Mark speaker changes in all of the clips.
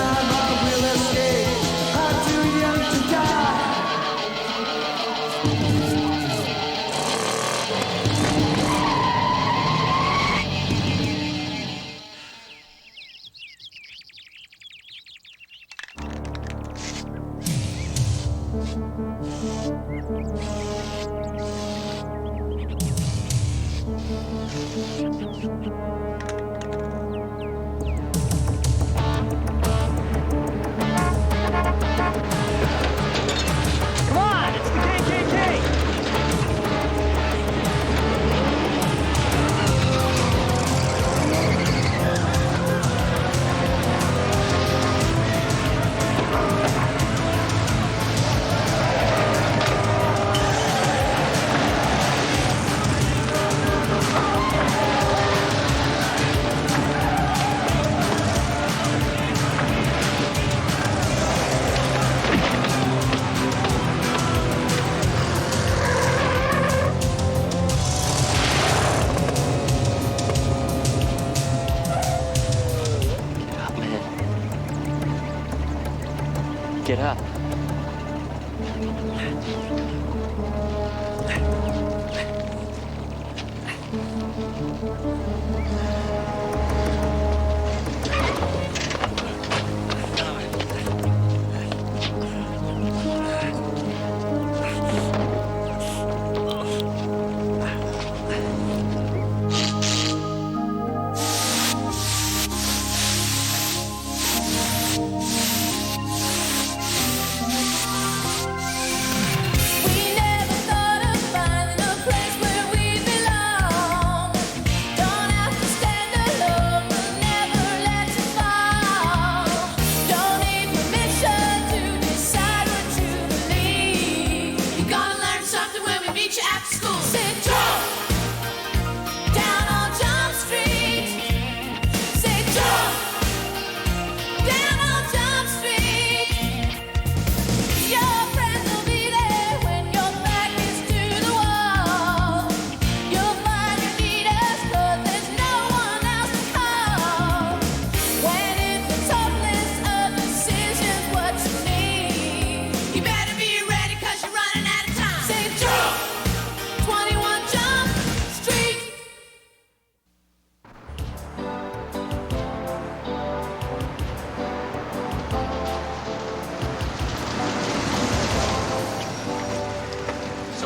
Speaker 1: time I will escape. I'm too young to die.
Speaker 2: Come on, it's the KKK!
Speaker 3: Get up.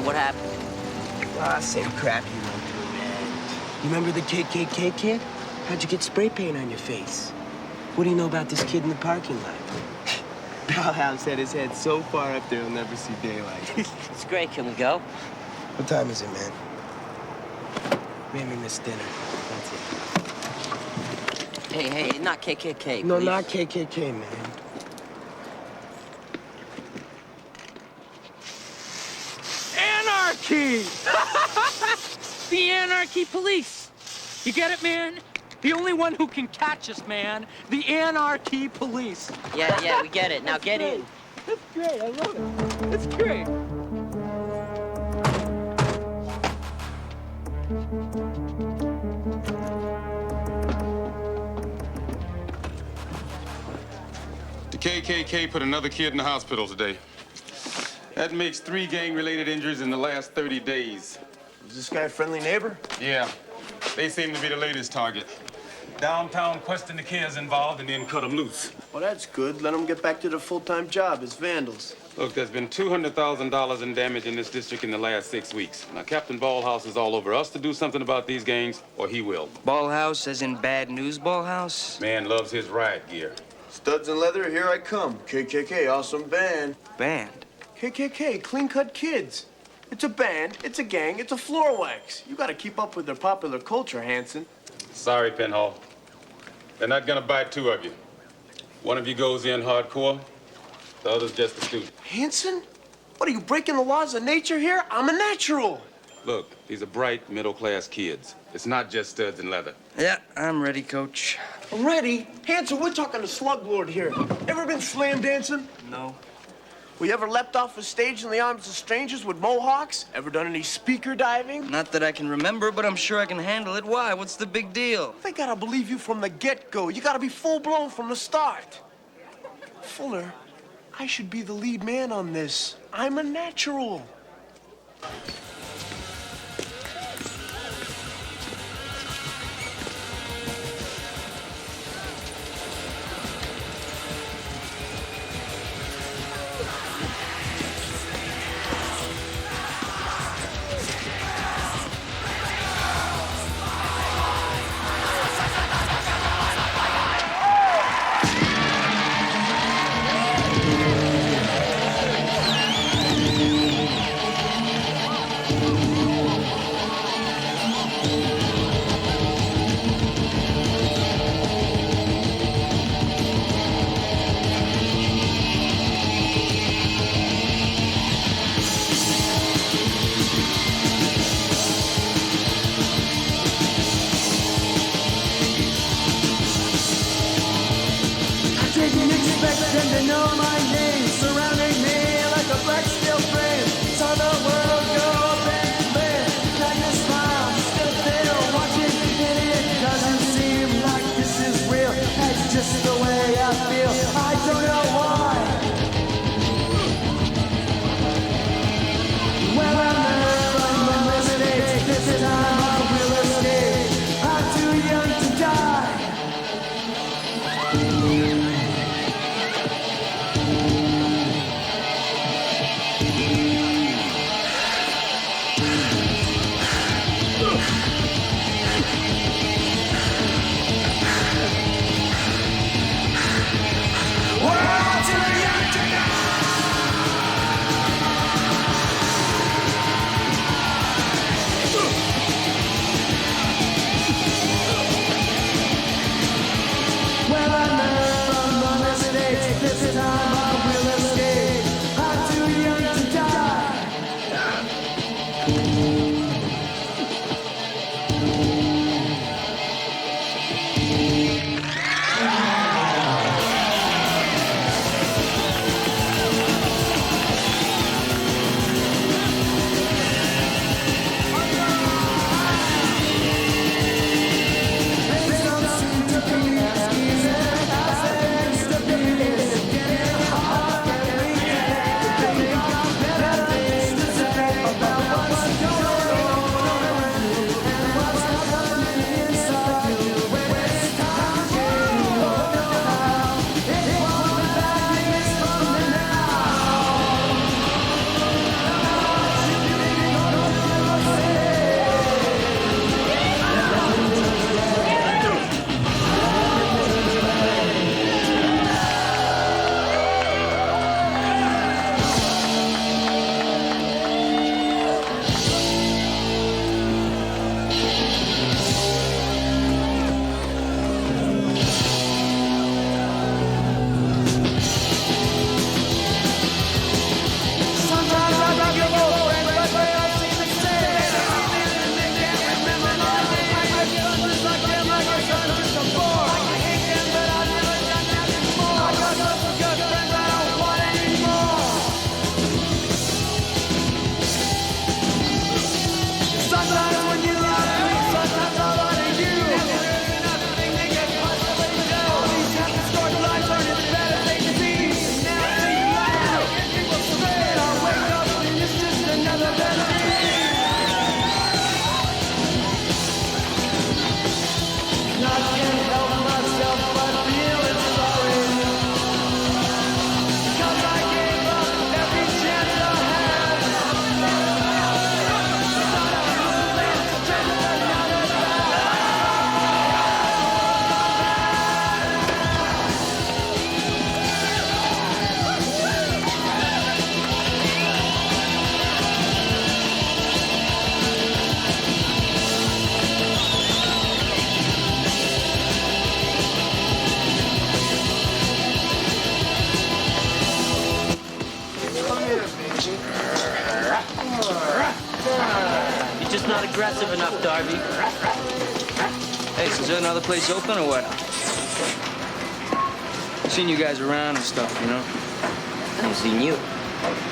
Speaker 4: What happened?
Speaker 5: Ah, same crap you went through, man. You remember the KKK kid? How'd you get spray paint on your face? What do you know about this kid in the parking lot? Bauhaus had his head so far up there he'll never see daylight.
Speaker 4: It's great. Can we go?
Speaker 5: What time is it, man? Made me miss dinner. That's it.
Speaker 4: Hey, not KKK,
Speaker 5: No,
Speaker 4: please.
Speaker 5: not KKK, man.
Speaker 2: Anarchy! The Anarchy Police! You get it, man? The only one who can catch us, man. The Anarchy Police.
Speaker 4: Yeah, we get it. Now get in.
Speaker 2: That's great. I love it. That's great.
Speaker 6: The KKK put another kid in the hospital today. That makes 3 gang-related injuries in the last 30 days.
Speaker 7: Is this guy a friendly neighbor?
Speaker 6: Yeah, they seem to be the latest target. Downtown questioned the kids involved and then cut them loose.
Speaker 7: Well, that's good. Let them get back to their full-time job as vandals.
Speaker 6: Look, there's been $200,000 in damage in this district in the last 6 weeks. Now, Captain Ballhouse is all over us to do something about these gangs, or he will.
Speaker 5: Ballhouse, as in bad news Ballhouse?
Speaker 6: Man loves his riot gear.
Speaker 7: Studs and leather, here I come. KKK, awesome band.
Speaker 5: Band?
Speaker 7: KKK, clean-cut kids. It's a band, it's a gang, it's a floor wax. You gotta keep up with their popular culture, Hanson.
Speaker 6: Sorry, Penhall. They're not gonna bite 2 of you. One of you goes in hardcore, the other's just a student.
Speaker 7: Hanson? What, are you breaking the laws of nature here? I'm a natural.
Speaker 6: Look, these are bright, middle-class kids. It's not just studs and leather.
Speaker 5: Yeah, I'm ready, Coach.
Speaker 7: Ready? Hanson, we're talking to Slug Lord here. Ever been slam dancing?
Speaker 5: No.
Speaker 7: We ever leapt off a stage in the arms of strangers with mohawks? Ever done any speaker diving?
Speaker 5: Not that I can remember, but I'm sure I can handle it. Why? What's the big deal?
Speaker 7: They gotta believe you from the get-go. You gotta be full-blown from the start. Fuller, I should be the lead man on this. I'm a natural.
Speaker 1: Didn't expect them to know my name, surrounding me like a black steel frame. Saw the world go up and flare. Now you smile, still there, watching, and it doesn't seem like this is real. That's just the way I feel. I don't know why. Well, I learned from my mistakes. This time I will escape. I'm too young to die. Well, I learned from my mistakes. This time I will escape. I'm too young to die. Things don't seem to be as easy as they used to be. It's getting hard every day. Think I've better things to say about what's going on and what's happening inside you. When it's time to know how, it won't be back years from Sometimes I think you're old friends, but they all seem the same. And they can't remember my name. I feel just like them, like a son, just a boy. I hate them, but I've never done that before. I got lots of good friends I don't want anymore. Sometimes when you love me, sometimes I lie to you. And there isn't nothing they can possibly do. All these happy scored lives aren't as bad as they seem. Now they laugh, and people say, I wake up and it's just another bad dream. I can't help myself but feeling sorry. 'Cause I gave up every chance I had.
Speaker 4: You're just not aggressive enough, Darby.
Speaker 8: Hey, so is there another place open or what? I've seen you guys around and stuff, you know?
Speaker 4: I've seen you.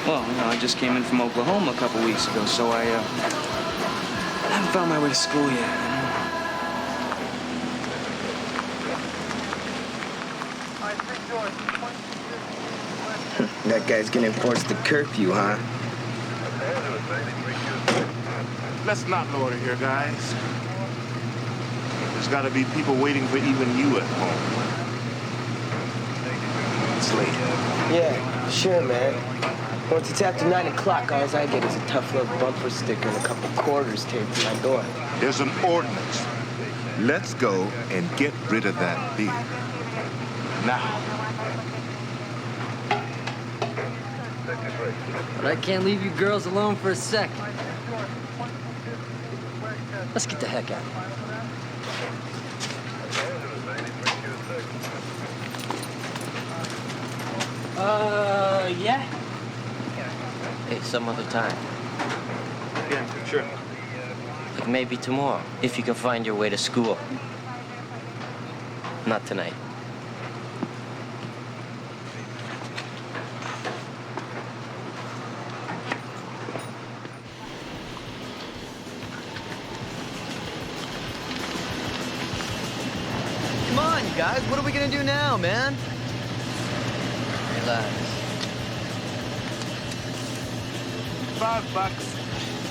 Speaker 8: Well, you know, I just came in from Oklahoma a couple weeks ago, so I haven't found my way to school yet.
Speaker 7: All right, 3 doors. 1, 2, 3.
Speaker 5: That guy's gonna enforce the curfew, huh?
Speaker 9: Let's not loiter here, guys. There's gotta be people waiting for even you at home. It's late.
Speaker 5: Yeah, sure, man. Once it's after 9 o'clock, all I get is a tough little bumper sticker and a couple quarters taped to my door.
Speaker 9: There's an ordinance. Let's go and get rid of that beer. Now.
Speaker 4: But I can't leave you girls alone for a second. Let's get the heck out of here. Yeah? Hey, some other time.
Speaker 8: Yeah, sure.
Speaker 4: Like maybe tomorrow, if you can find your way to school. Not tonight.
Speaker 10: Come on, you guys. What are we gonna do now, man?
Speaker 4: Relax.
Speaker 9: $5.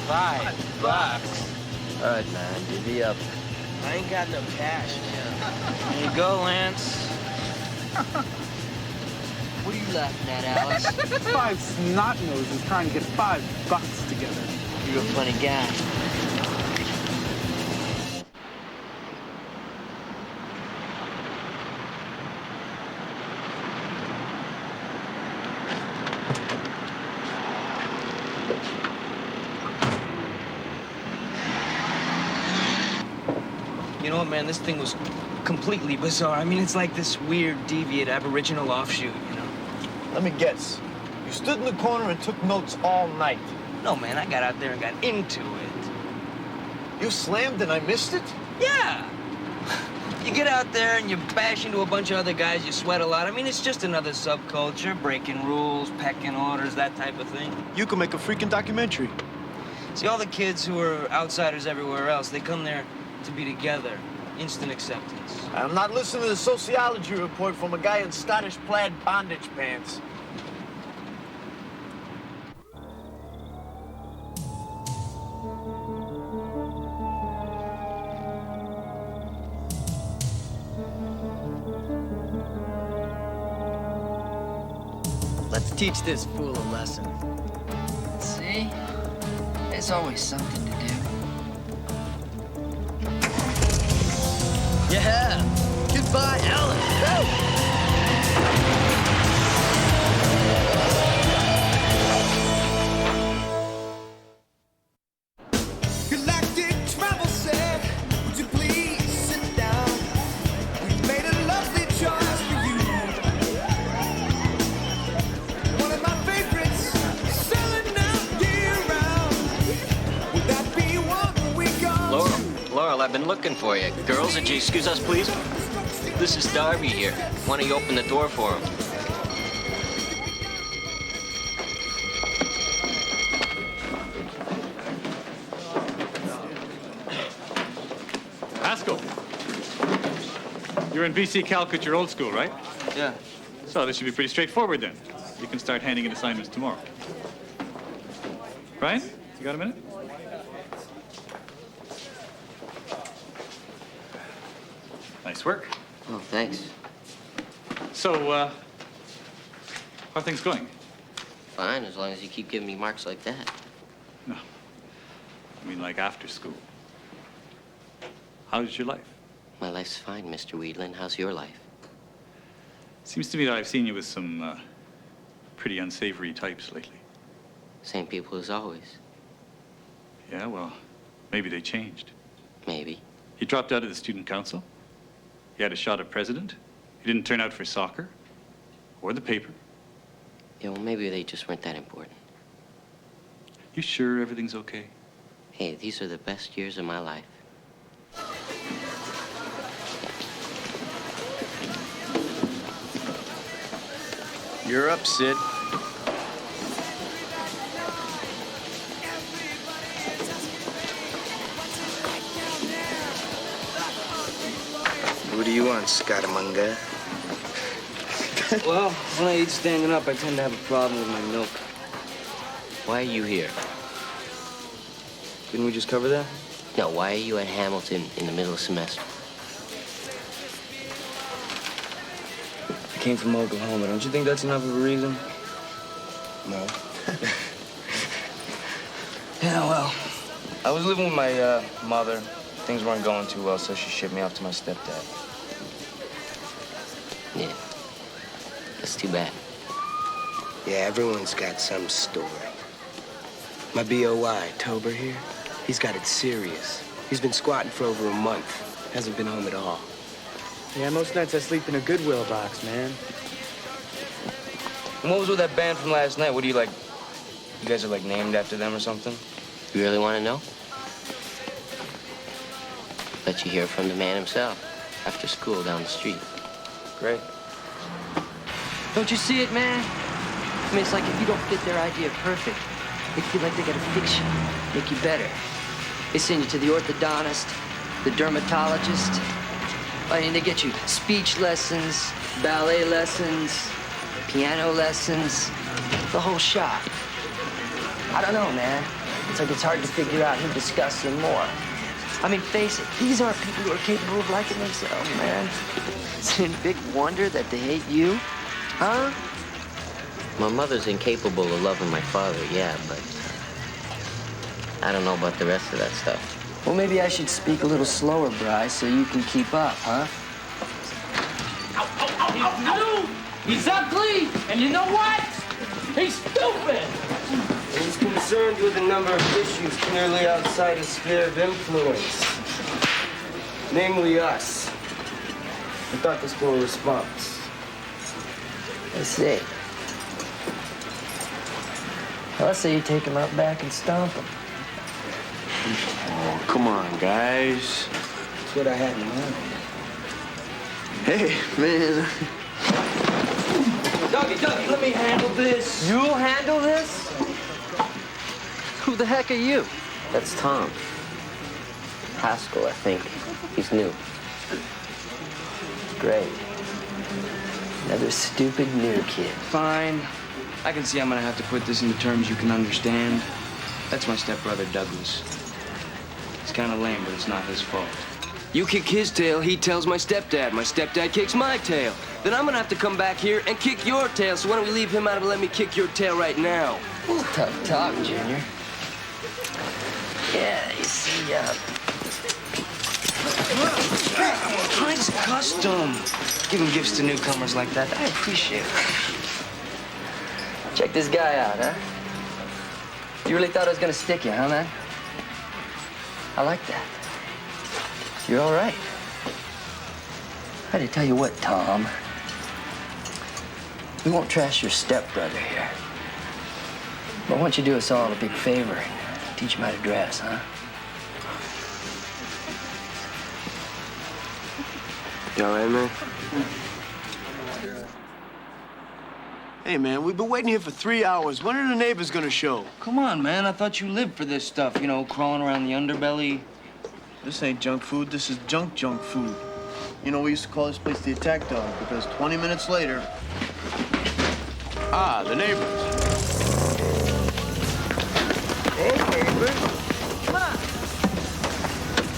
Speaker 4: $5. All right, man, divvy up.
Speaker 5: I ain't got no cash, man.
Speaker 4: There you go, Lance. What are you laughing at, Alice?
Speaker 2: 5 snot noses trying to get $5 together.
Speaker 4: You're a funny guy.
Speaker 8: You know what, man? This thing was completely bizarre. I mean, it's like this weird, deviant, aboriginal offshoot, you know?
Speaker 7: Let me guess. You stood in the corner and took notes all night.
Speaker 8: No, man, I got out there and got into it.
Speaker 7: You slammed and I missed it?
Speaker 8: Yeah! You get out there and you bash into a bunch of other guys, you sweat a lot. I mean, it's just another subculture, breaking rules, pecking orders, that type of thing.
Speaker 7: You can make a freaking documentary.
Speaker 8: See, all the kids who are outsiders everywhere else, they come there to be together. Instant acceptance.
Speaker 7: I'm not listening to the sociology report from a guy in Scottish plaid bondage pants.
Speaker 10: Let's teach this fool a lesson.
Speaker 4: See? There's always something to do.
Speaker 10: Yeah! Goodbye, Alan!
Speaker 1: Galactic travel said, would you please sit down? We've made a lovely choice for you. One of my favorites, selling out year-round. Would that be one we go to?
Speaker 4: Laurel, I've been looking for you. Girls, would you excuse us, please? This is Darby here. Why don't you open the door for him?
Speaker 11: Pascal, you're in BC Calc at your old school, right?
Speaker 8: Yeah.
Speaker 11: So this should be pretty straightforward then. You can start handing in assignments tomorrow. Brian, you got a minute? Nice work.
Speaker 4: Oh, thanks.
Speaker 11: So, how are things going?
Speaker 4: Fine, as long as you keep giving me marks like that.
Speaker 11: No. I mean, like after school. How's your life?
Speaker 4: My life's fine, Mr. Weedland. How's your life?
Speaker 11: Seems to me that I've seen you with some pretty unsavory types lately.
Speaker 4: Same people as always.
Speaker 11: Yeah, well, maybe they changed.
Speaker 4: Maybe.
Speaker 11: You dropped out of the student council. You had a shot at president. You didn't turn out for soccer or the paper.
Speaker 4: Yeah, well, maybe they just weren't that important.
Speaker 11: You sure everything's okay?
Speaker 4: Hey, these are the best years of my life.
Speaker 10: You're up, Sid.
Speaker 5: What do you want, Scaramanga?
Speaker 8: Well, when I eat standing up, I tend to have a problem with my milk.
Speaker 4: Why are you here?
Speaker 8: Didn't we just cover that?
Speaker 4: No, why are you at Hamilton in the middle of semester?
Speaker 8: I came from Oklahoma. Don't you think that's enough of a reason?
Speaker 5: No.
Speaker 8: Yeah, well, I was living with my mother. Things weren't going too well, so she shipped me off to my stepdad.
Speaker 4: Yeah. That's too bad.
Speaker 5: Yeah, everyone's got some story. My BOI, Tober here, he's got it serious. He's been squatting for over a month. Hasn't been home at all.
Speaker 10: Yeah, most nights I sleep in a Goodwill box, man.
Speaker 8: And what was with that band from last night? What do you like? You guys are like named after them or something?
Speaker 4: You really want to know? Let you hear from the man himself after school down the street.
Speaker 8: Great.
Speaker 4: Don't you see it, man? I mean, it's like if you don't fit their idea perfect, they feel like they gotta fix you, make you better. They send you to the orthodontist, the dermatologist. I mean, they get you speech lessons, ballet lessons, piano lessons, the whole shop. I don't know, man. It's like it's hard to figure out who disgusts them more. I mean, face it, these aren't people who are capable of liking themselves, man. It's a big wonder that they hate you, huh? My mother's incapable of loving my father, yeah, but I don't know about the rest of that stuff. Well, maybe I should speak a little slower, Bryce, so you can keep up, huh?
Speaker 2: He's new, he's ugly, and you know what? He's stupid!
Speaker 5: He's concerned with a number of issues clearly outside his sphere of influence. Namely us. I thought this for a response.
Speaker 4: I see. Well, let's say you take him out back and stomp him.
Speaker 7: Oh, come on, guys.
Speaker 5: That's what I had in mind.
Speaker 7: Hey, man.
Speaker 4: Dougie, let me handle this. You'll handle this? Who the heck are you? That's Tom. Haskell, I think. He's new. Great. Another stupid new kid.
Speaker 8: Fine. I can see I'm gonna have to put this into terms you can understand. That's my stepbrother, Douglas. It's kind of lame, but it's not his fault. You kick his tail, he tells my stepdad. My stepdad kicks my tail. Then I'm gonna have to come back here and kick your tail. So why don't we leave him out and let me kick your tail right now?
Speaker 4: Tough talk, Junior. Yeah, you see,
Speaker 8: Mine's custom. Giving gifts to newcomers like that, I appreciate it.
Speaker 4: check this guy out, huh? You really thought I was gonna stick you, huh, man? I like that. You're all right. I had to tell you what, Tom. We won't trash your stepbrother here. But I want you to do us all a big favor and teach him how to dress, huh?
Speaker 5: You all right, man?
Speaker 7: Hey, man, we've been waiting here for 3 hours. When are the neighbors gonna show?
Speaker 8: Come on, man. I thought you lived for this stuff, you know, crawling around the underbelly.
Speaker 7: This ain't junk food. This is junk food. You know, we used to call this place the Attack Dog because 20 minutes later... Ah, the neighbors.
Speaker 5: Hey, neighbor.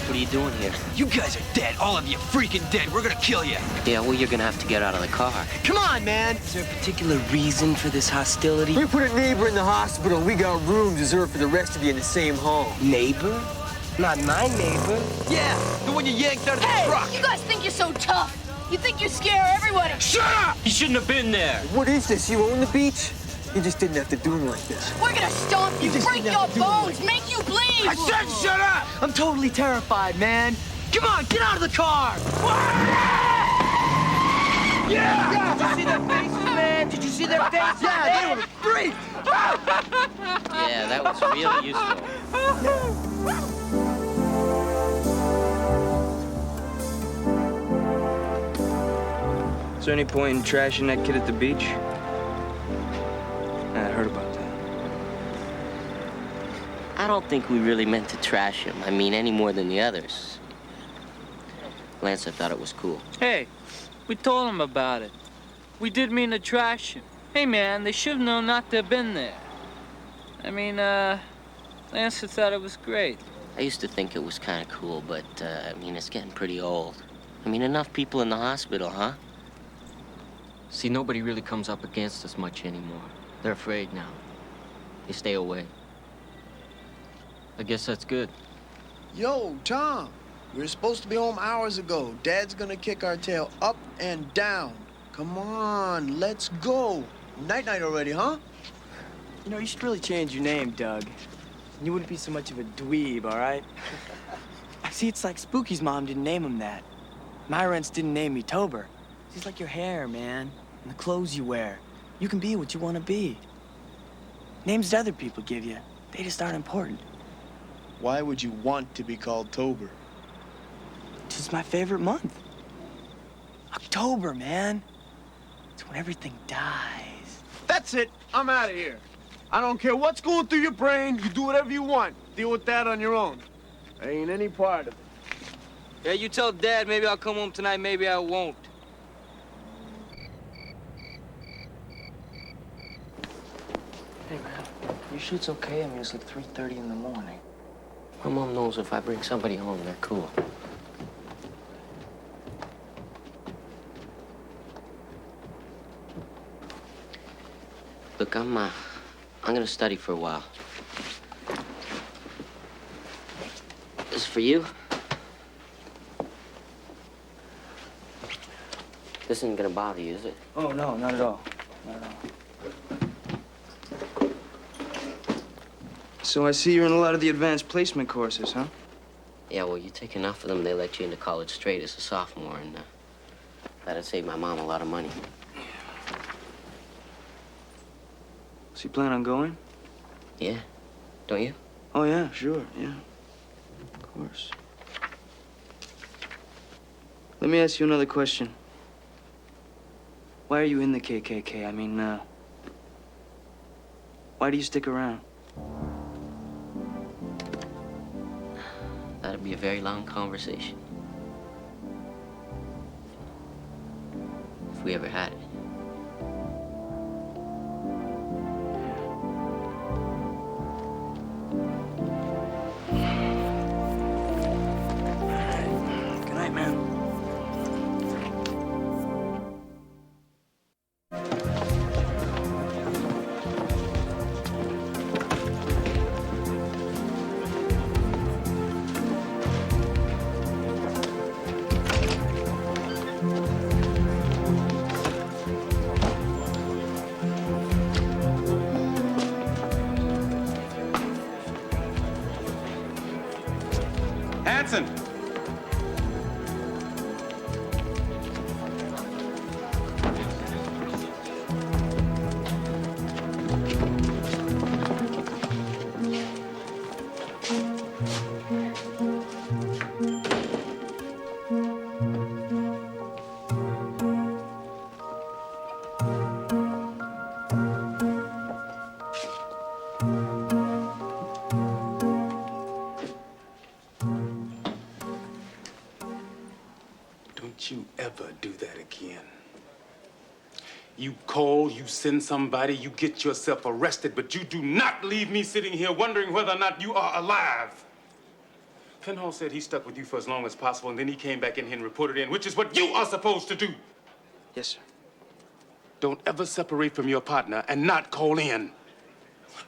Speaker 4: What are you doing here?
Speaker 10: You guys are dead. All of you freaking dead. We're gonna kill you.
Speaker 4: Yeah, well, you're gonna have to get out of the car.
Speaker 10: Come on, man.
Speaker 5: Is there a particular reason for this hostility?
Speaker 10: We put a neighbor in the hospital, and we got rooms reserved for the rest of you in the same home.
Speaker 5: Neighbor? Not my neighbor.
Speaker 10: Yeah, the one you yanked out of the truck.
Speaker 12: You guys think you're so tough. You think you scare everybody.
Speaker 10: Shut up!
Speaker 4: You shouldn't have been there.
Speaker 10: What is this? You own the beach? You just didn't have to do him like this.
Speaker 12: We're gonna stomp you, break your bones, make you bleed.
Speaker 10: I said shut up! I'm totally terrified, man. Come on, get out of the car! Yeah! Did you see their faces, man? Did you see their faces? Yeah, they were great!
Speaker 4: Yeah, that was really useful.
Speaker 8: Is there any point in trashing that kid at the beach? I heard about that.
Speaker 4: I don't think we really meant to trash him. I mean, any more than the others. Lance, I thought it was cool.
Speaker 2: Hey, we told him about it. We did mean to trash him. Hey, man, they should have known not to have been there. I mean, Lancer thought it was great.
Speaker 4: I used to think it was kind of cool, but, I mean, it's getting pretty old. I mean, enough people in the hospital, huh? See, nobody really comes up against us much anymore. They're afraid now. They stay away. I guess that's good.
Speaker 10: Yo, Tom, we were supposed to be home hours ago. Dad's gonna kick our tail up and down. Come on, let's go. Night-night already, huh?
Speaker 5: You know, you should really change your name, Doug. You wouldn't be so much of a dweeb, all right? See, it's like Spooky's mom didn't name him that. My rents didn't name me Tober. It's like your hair, man, and the clothes you wear. You can be what you want to be. Names that other people give you, they just aren't important.
Speaker 10: Why would you want to be called Tober?
Speaker 5: It's my favorite month. October, man. It's when everything dies.
Speaker 7: That's it. I'm out of here. I don't care what's going through your brain. You do whatever you want. Deal with that on your own. I ain't any part of it.
Speaker 8: Yeah, you tell Dad maybe I'll come home tonight, maybe I won't.
Speaker 5: Hey, man, you sure it's okay? I mean, it's like 3:30 in the morning.
Speaker 4: My mom knows if I bring somebody home, they're cool. Look, I'm gonna study for a while. This is for you. This isn't gonna bother you, is it?
Speaker 5: Oh, no, not at all. Not at all.
Speaker 8: So I see you're in a lot of the advanced placement courses, huh?
Speaker 4: Yeah, well, you take enough of them, they let you into college straight as a sophomore, and that'd save my mom a lot of money.
Speaker 8: So you plan on going?
Speaker 4: Yeah, don't you?
Speaker 8: Oh, yeah, sure, yeah. Of course. Let me ask you another question. Why are you in the KKK? I mean, why do you stick around?
Speaker 4: That'd be a very long conversation. If we ever had it.
Speaker 5: Good night, man.
Speaker 6: Hanson! Don't you ever do that again. You call, you send somebody, you get yourself arrested, but you do not leave me sitting here wondering whether or not you are alive. Penhall said he stuck with you for as long as possible, and then he came back in here and reported in, which is what you are supposed to do.
Speaker 8: Yes, sir.
Speaker 6: Don't ever separate from your partner and not call in.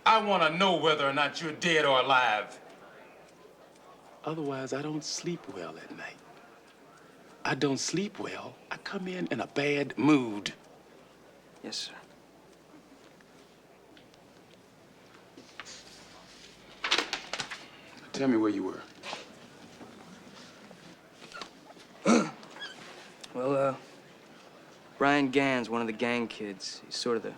Speaker 6: I want to know whether or not you're dead or alive. Otherwise, I don't sleep well at night. I don't sleep well. I come in a bad mood.
Speaker 8: Yes, sir.
Speaker 6: Tell me where you were.
Speaker 8: Well, Brian Gann's one of the gang kids. He's sort of the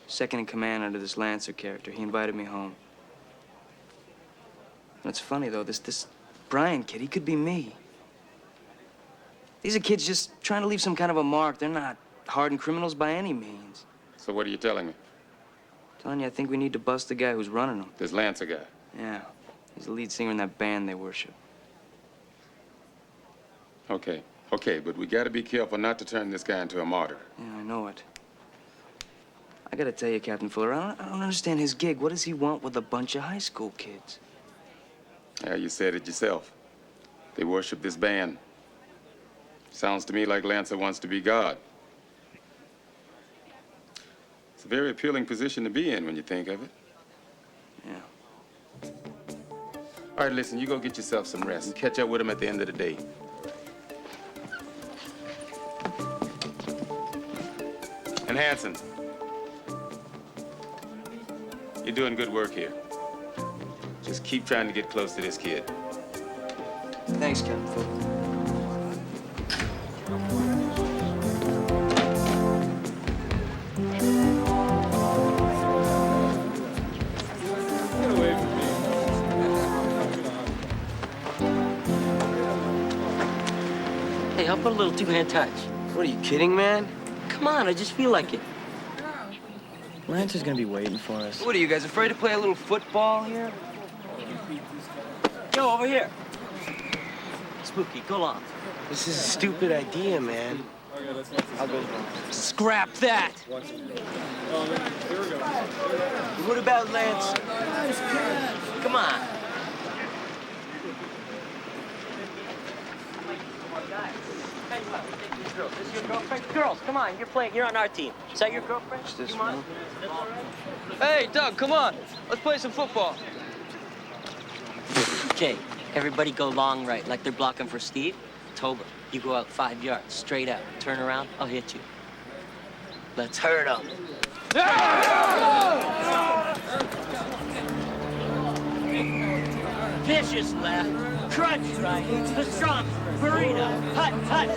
Speaker 8: second in command under this Lancer character. He invited me home. And it's funny, though, this Brian kid, he could be me. These are kids just trying to leave some kind of a mark. They're not hardened criminals by any means.
Speaker 6: So what are you telling me?
Speaker 8: I'm telling you, I think we need to bust the guy who's running them.
Speaker 6: This Lancer guy.
Speaker 8: Yeah. He's the lead singer in that band they worship.
Speaker 6: Okay. Okay, but we gotta be careful not to turn this guy into a martyr.
Speaker 8: Yeah, I know it. I gotta tell you, Captain Fuller, I don't understand his gig. What does he want with a bunch of high school kids?
Speaker 6: Yeah, you said it yourself. They worship this band. Sounds to me like Lancer wants to be God. It's a very appealing position to be in when you think of it.
Speaker 8: Yeah.
Speaker 6: All right, listen, you go get yourself some rest and catch up with him at the end of the day. And Hanson, you're doing good work here. Just keep trying to get close to this kid.
Speaker 8: Thanks, Captain Fuller.
Speaker 4: Hey, I'll put a little two-hand touch.
Speaker 5: What, are you kidding, man?
Speaker 4: Come on, I just feel like it.
Speaker 3: Lancer's gonna be waiting for us.
Speaker 8: What are you guys afraid to play a little football here?
Speaker 4: Yo, over here. Spooky, go on.
Speaker 5: This is a stupid idea, man.
Speaker 10: I'll go.
Speaker 2: Scrap that!
Speaker 5: What about Lance?
Speaker 4: Come on. This is your girlfriend? Girls, come on, you're on our team. Is that your girlfriend?
Speaker 8: This
Speaker 4: Come on.
Speaker 8: Hey, Doug, come on. Let's play some football.
Speaker 4: Okay, everybody go long right, like they're blocking for Steve. Tober, you go out 5 yards, straight out. Turn around, I'll hit you. Let's hurt them. Vicious left, crunch right, pastrami, burrito, hut, hut.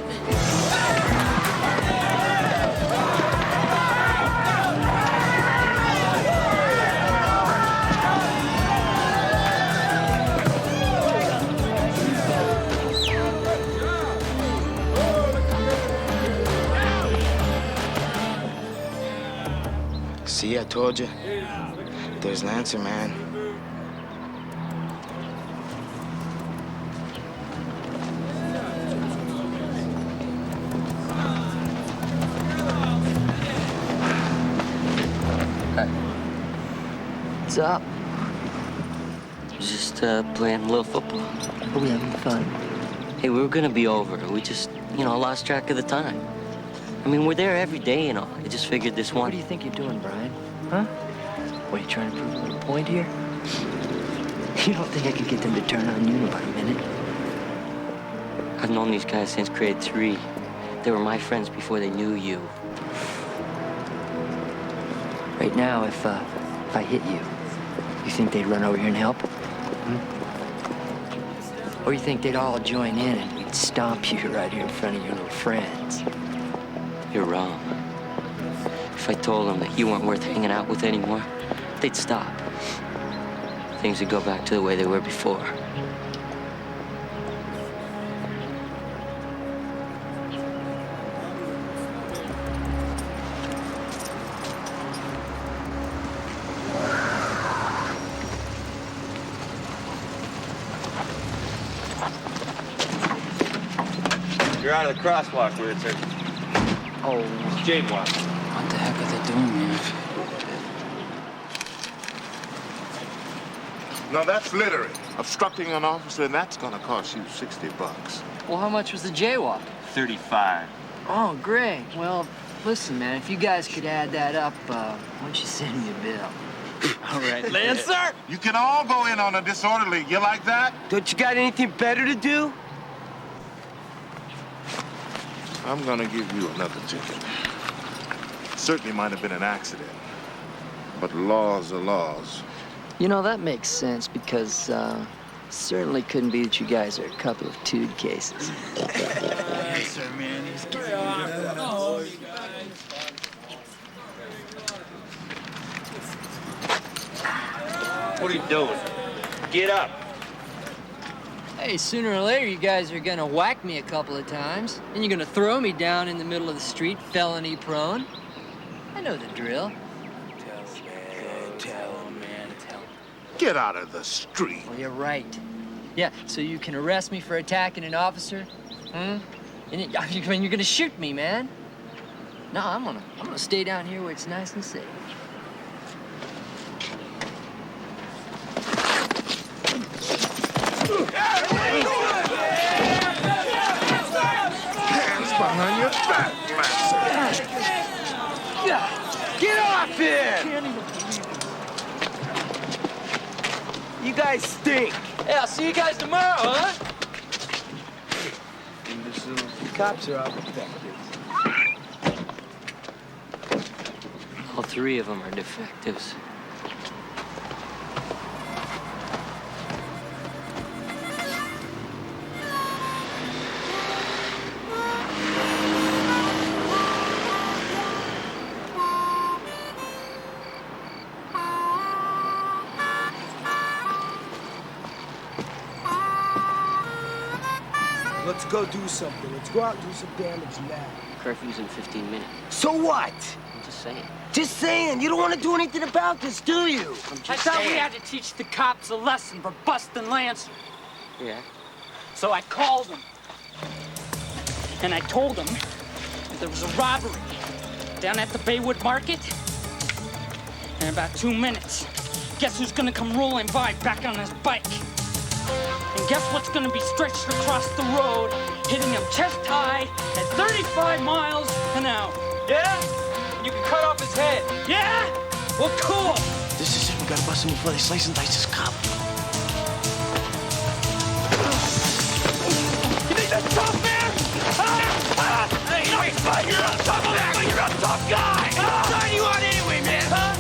Speaker 13: See, I told you. There's Lancer, man.
Speaker 4: What's up? Just playing a little football. Are we having fun? Hey, we were gonna be over. We just, lost track of the time. I mean, we're there every day and all. I just figured this one.
Speaker 3: What do you think you're doing, Brian? Huh? What, are you trying to prove a little point here? You don't think I could get them to turn on you in about a minute?
Speaker 4: I've known these guys since grade 3. They were my friends before they knew you.
Speaker 3: Right now, if I hit you, you think they'd run over here and help? Hmm? Or you think they'd all join in and we'd stomp you right here in front of your little friends?
Speaker 4: You're wrong. If I told them that you weren't worth hanging out with anymore, they'd stop. Things would go back to the way they were before.
Speaker 14: You're out of the crosswalk, Richard.
Speaker 3: Oh,
Speaker 14: Jaywalk.
Speaker 3: what the heck are they doing, man?
Speaker 9: Now that's littering. Obstructing an officer, and that's gonna cost you $60.
Speaker 3: Well, how much was the jaywalk?
Speaker 14: 35.
Speaker 3: Oh, great. Well, listen, man, if you guys could add that up, why don't you send me a bill?
Speaker 14: All right, Lancer.
Speaker 9: You can all go in on a disorderly. You like that?
Speaker 5: Don't you got anything better to do?
Speaker 9: I'm gonna give you another ticket. Certainly might have been an accident, but laws are laws.
Speaker 3: You know, that makes sense because, certainly couldn't be that you guys are a couple of tood cases.
Speaker 14: Lancer, man, he's getting What are you doing? Get up.
Speaker 3: Hey, sooner or later, you guys are gonna whack me a couple of times, and you're gonna throw me down in the middle of the street, felony prone. I know the drill.
Speaker 9: Get out of the street.
Speaker 3: Well, you're right. Yeah, so you can arrest me for attacking an officer? Hmm? And I mean, you're gonna shoot me, man. No, I'm gonna stay down here where it's nice and safe.
Speaker 9: Hands behind your back, Lancer.
Speaker 5: Get off here! You guys stink.
Speaker 3: Hey, I'll see you guys tomorrow, huh?
Speaker 5: The cops are all defectives.
Speaker 4: All three of them are defectives.
Speaker 5: Let's go do something. Let's go out and do some damage now.
Speaker 4: Curfew's in 15 minutes.
Speaker 5: So what?
Speaker 4: I'm just saying.
Speaker 5: Just saying. You don't want to do anything about this, do you?
Speaker 2: I thought we had to teach the cops a lesson for busting Lancer.
Speaker 4: Yeah.
Speaker 2: So I called him. And I told him that there was a robbery down at the Baywood Market. In about 2 minutes, guess who's gonna come rolling by back on his bike? And guess what's gonna be stretched across the road, hitting him chest high at 35 miles an hour? Yeah? You can cut off his head. Yeah? Well, cool.
Speaker 10: This is it. We gotta bust him before they slice and dice this cop.
Speaker 2: You think that's tough, man? Hey, no, you're a tough man, but you're a tough guy. What side you on anyway, man? Huh?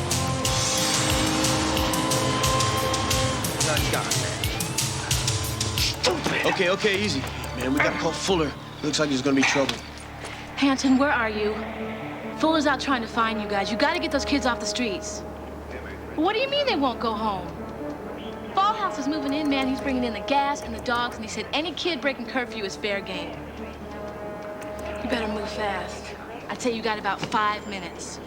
Speaker 10: Okay, easy. Man, we gotta call Fuller. Looks like there's gonna be trouble.
Speaker 15: Hanson, where are you? Fuller's out trying to find you guys. You gotta get those kids off the streets. What do you mean they won't go home? Ballhouse is moving in, man. He's bringing in the gas and the dogs, and he said any kid breaking curfew is fair game. You better move fast. I'd say you got about 5 minutes.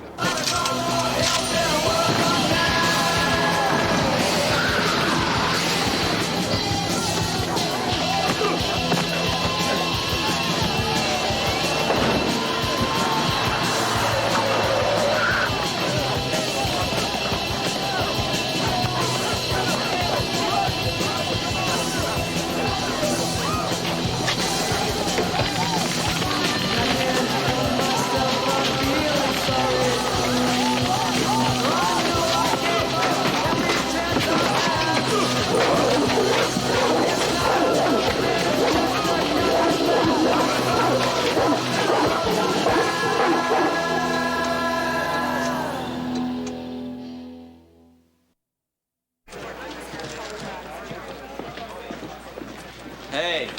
Speaker 8: Hey,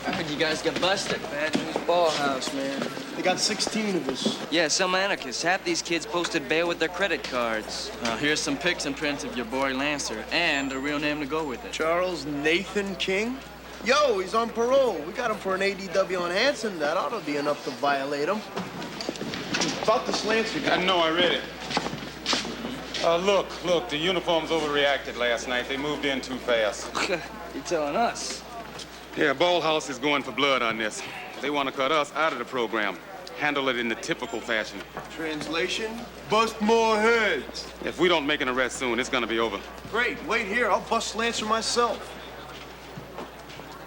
Speaker 8: I heard you guys got busted.
Speaker 10: Bad news Ballhouse, man. They got 16 of us.
Speaker 8: Yeah, some anarchists. Half these kids posted bail with their credit cards.
Speaker 16: Here's some pics and prints of your boy Lancer, and a real name to go with it.
Speaker 10: Charles Nathan King? Yo, he's on parole. We got him for an ADW on Hanson. That ought to be enough to violate him. About this Lancer guy.
Speaker 6: I know, I read it. Look, the uniforms overreacted last night. They moved in too fast.
Speaker 8: You're telling us.
Speaker 6: Yeah, Ballhouse is going for blood on this. They want to cut us out of the program. Handle it in the typical fashion.
Speaker 10: Translation? Bust more heads.
Speaker 6: If we don't make an arrest soon, it's gonna be over.
Speaker 10: Great, wait here. I'll bust Lancer myself.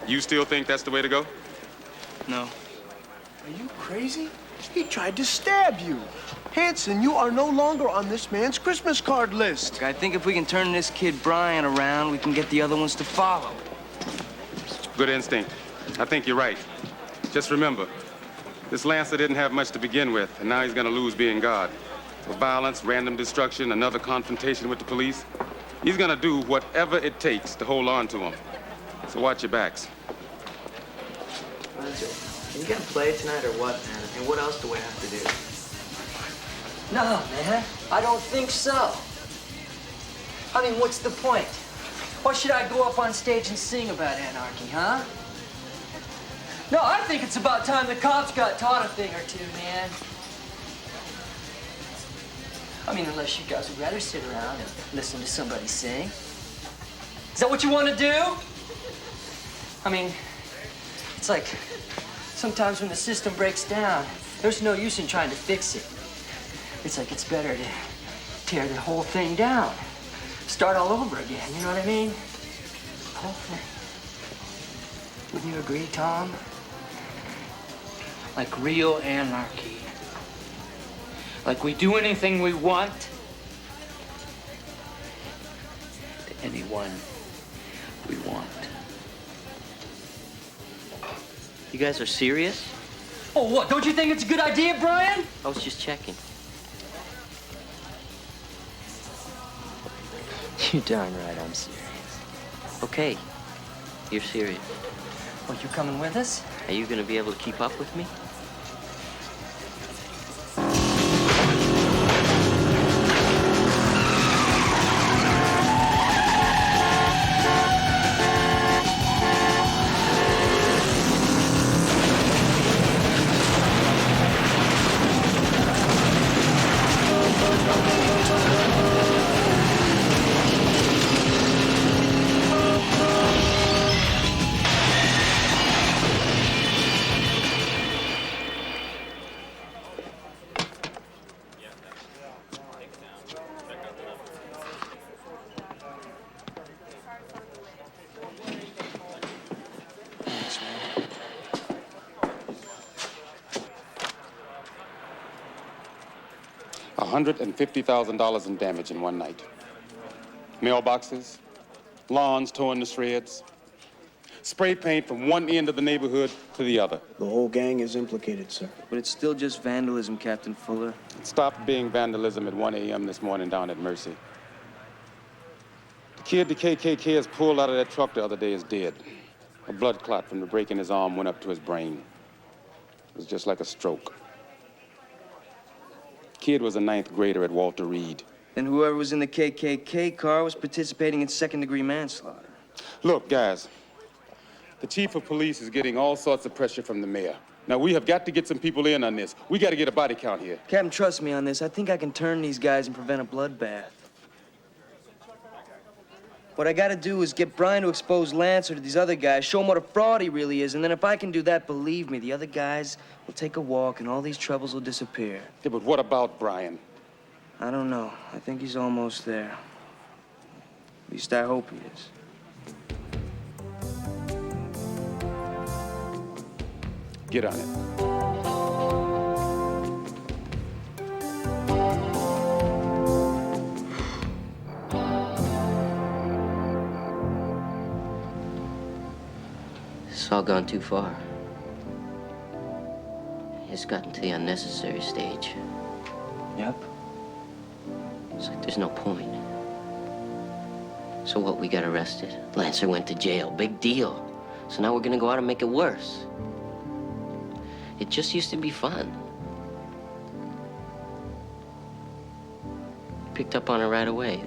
Speaker 6: You still think that's the way to go?
Speaker 16: No.
Speaker 10: Are you crazy? He tried to stab you. Hanson, you are no longer on this man's Christmas card list.
Speaker 8: Look, I think if we can turn this kid Brian around, we can get the other ones to follow.
Speaker 6: Good instinct. I think you're right. Just remember, this Lancer didn't have much to begin with, and now he's gonna lose being God. So violence, random destruction, another confrontation with the police. He's gonna do whatever it takes to hold on to him. So watch your backs.
Speaker 4: Can you get a play tonight or what, man? I mean, what else do we have to do?
Speaker 3: No, man, I don't think so. I mean, what's the point? Why should I go up on stage and sing about anarchy, huh? No, I think it's about time the cops got taught a thing or two, man. I mean, unless you guys would rather sit around and listen to somebody sing. Is that what you want to do? I mean, it's like
Speaker 4: Sometimes when the system breaks down, there's no use in trying to fix it. It's like it's better to tear the whole thing down. Start all over again, you know what I mean? The whole thing. Wouldn't you agree, Tom?
Speaker 2: Like real anarchy. Like we do anything we want to anyone we want.
Speaker 4: You guys are serious?
Speaker 3: Oh, what? Don't you think it's a good idea, Brian?
Speaker 4: I was just checking. You're darn right I'm serious. Okay, you're serious.
Speaker 3: Well, you coming with us?
Speaker 4: Are you gonna be able to keep up with me?
Speaker 6: $150,000 in damage in one night. Mailboxes, lawns torn to shreds, spray paint from one end of the neighborhood to the other.
Speaker 10: The whole gang is implicated, sir.
Speaker 8: But it's still just vandalism, Captain Fuller.
Speaker 6: It stopped being vandalism at 1 a.m. this morning down at Mercy. The kid the KKK has pulled out of that truck the other day is dead. A blood clot from the break in his arm went up to his brain. It was just like a stroke. Kid was a 9th grader at Walter Reed.
Speaker 8: And whoever was in the KKK car was participating in second-degree manslaughter.
Speaker 6: Look, guys, the chief of police is getting all sorts of pressure from the mayor. Now, we have got to get some people in on this. We got to get a body count here.
Speaker 8: Captain, trust me on this. I think I can turn these guys and prevent a bloodbath. What I gotta do is get Brian to expose Lancer to these other guys, show him what a fraud he really is, and then if I can do that, believe me, the other guys will take a walk and all these troubles will disappear.
Speaker 6: Yeah, but what about Brian?
Speaker 8: I don't know. I think he's almost there. At least I hope he is.
Speaker 6: Get on it.
Speaker 4: It's all gone too far. It's gotten to the unnecessary stage.
Speaker 8: Yep.
Speaker 4: It's like there's no point. So what, we got arrested? Lancer went to jail, big deal. So now we're gonna go out and make it worse. It just used to be fun. Picked up on it right away.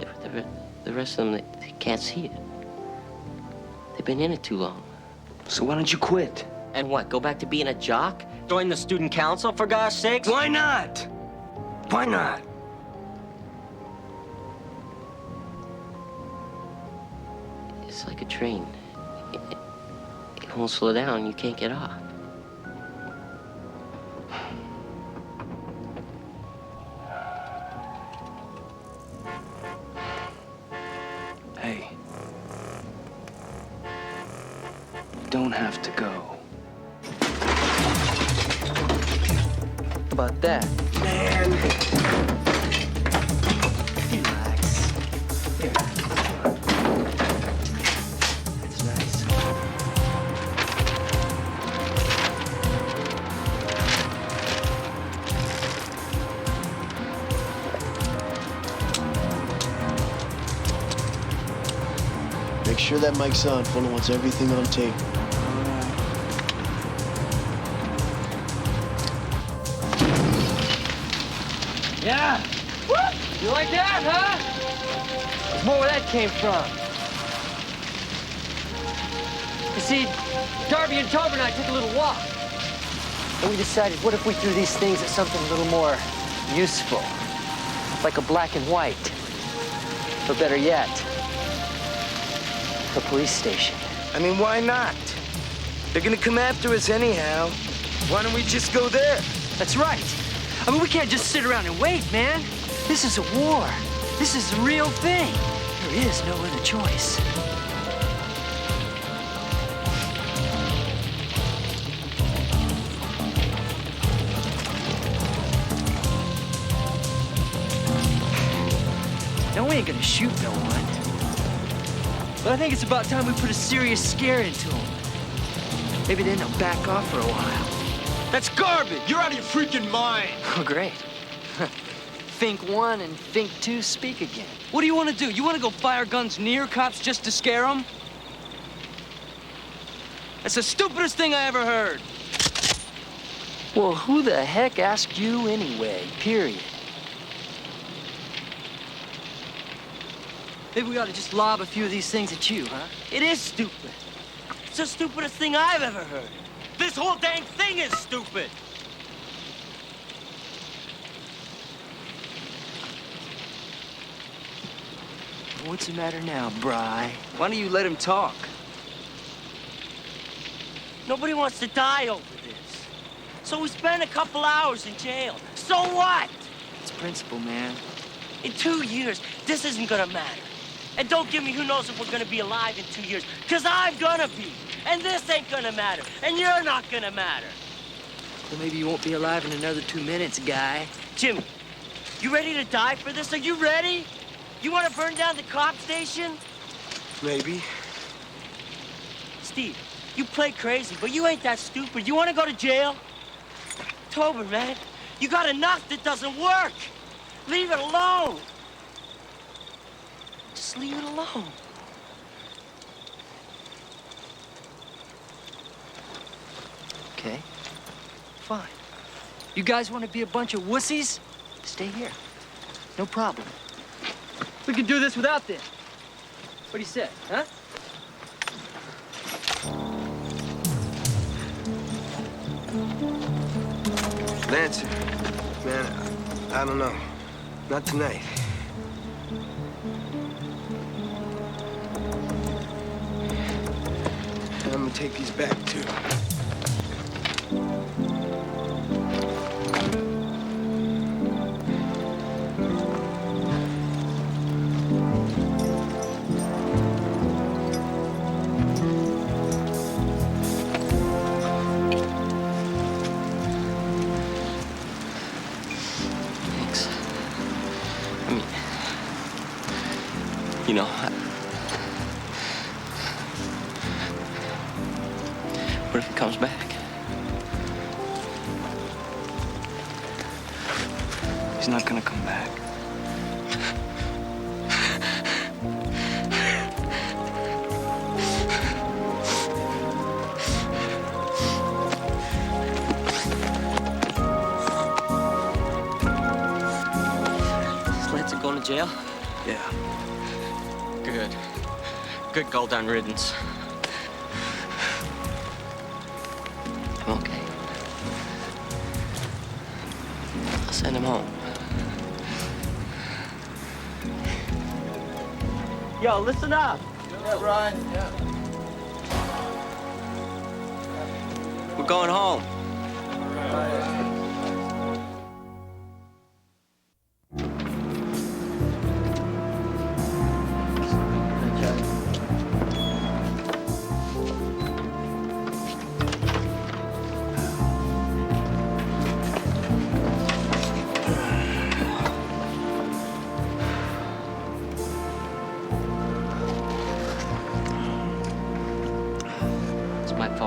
Speaker 4: The rest of them, they can't see it. They've been in it too long.
Speaker 8: So why don't you quit?
Speaker 4: And what, go back to being a jock? Join the student council, for God's sakes?
Speaker 8: Why not? Why not?
Speaker 4: It's like a train. It won't slow down, you can't get off.
Speaker 8: Hey. You don't have to go.
Speaker 4: How about that?
Speaker 10: Man.
Speaker 4: Relax. Here. That's nice.
Speaker 10: Make sure that mic's on. Fuller wants everything on tape.
Speaker 3: Yeah? You like that, huh? More where that came from. You see, Darby and Tobin and I took a little walk. And we decided, what if we threw these things at something a little more useful? Like a black and white. Or better yet, a police station.
Speaker 8: I mean, why not? They're gonna come after us anyhow.
Speaker 4: Why don't we just go there? That's right. I mean, we can't just sit around and wait, man. This is a war. This is the real thing. There is no other choice. Now, we ain't gonna shoot no one. But I think it's about time we put a serious scare into them. Maybe then they'll back off for a while.
Speaker 8: That's garbage! You're out of your freaking mind!
Speaker 4: Oh, great. Think one and think two speak again.
Speaker 8: What do you want to do? You want to go fire guns near cops just to scare them? That's the stupidest thing I ever heard.
Speaker 4: Well, who the heck asked you anyway, period? Maybe we ought to just lob a few of these things at you, huh?
Speaker 14: It is stupid. It's the stupidest thing I've ever heard. This whole dang thing is stupid.
Speaker 4: What's the matter now, Bri?
Speaker 8: Why don't you let him talk?
Speaker 14: Nobody wants to die over this. So we spend a couple hours in jail. So what?
Speaker 4: It's principle, man.
Speaker 14: In 2 years, this isn't gonna matter. And don't give me who knows if we're gonna be alive in 2 years, because I'm gonna be. And this ain't gonna matter. And you're not gonna matter.
Speaker 4: Well, maybe you won't be alive in another 2 minutes, guy.
Speaker 14: Jimmy, you ready to die for this? Are you ready? You want to burn down the cop station?
Speaker 5: Maybe.
Speaker 14: Steve, you play crazy, but you ain't that stupid. You want to go to jail? Tober, man, you got enough that doesn't work. Leave it alone. Just leave it alone.
Speaker 4: Okay, fine. You guys want to be a bunch of wussies? Stay here. No problem. We can do this without them. What do you say, huh?
Speaker 5: Lancer, man, I don't know. Not tonight. I'm gonna take these back, too.
Speaker 3: You know, what if he comes back?
Speaker 8: He's not gonna come back.
Speaker 3: Is Lancer going to jail?
Speaker 5: Yeah.
Speaker 3: Good. Good gold-down riddance. I'm okay. I'll send him home.
Speaker 14: Yo, listen up.
Speaker 7: Yeah, Brian. Yeah.
Speaker 3: We're going home.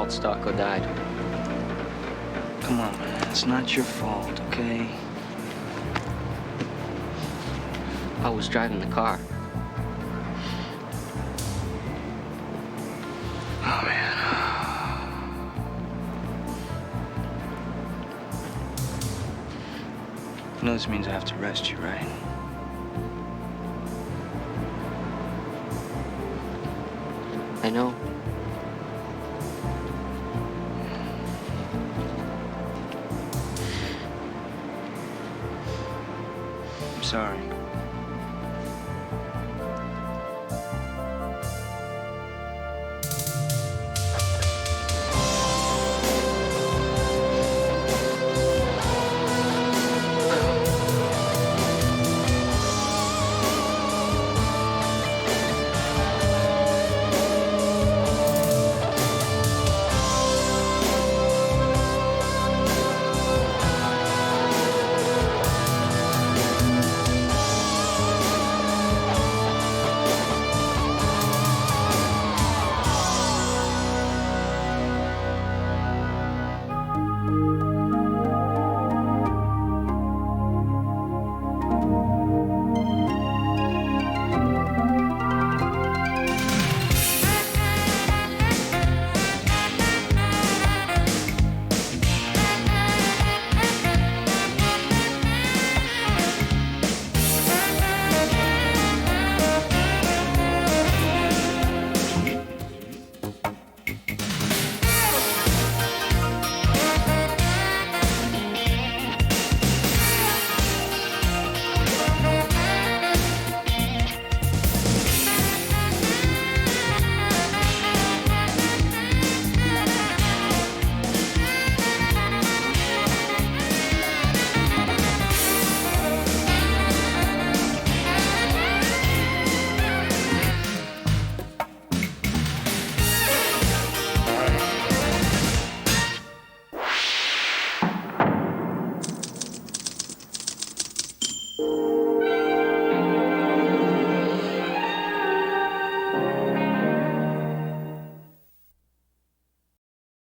Speaker 3: Stocko died.
Speaker 8: Come on, man. It's not your fault, okay?
Speaker 3: I was driving the car.
Speaker 8: Oh, man. You know this means I have to arrest you, right?
Speaker 3: I know.
Speaker 8: I'm sorry.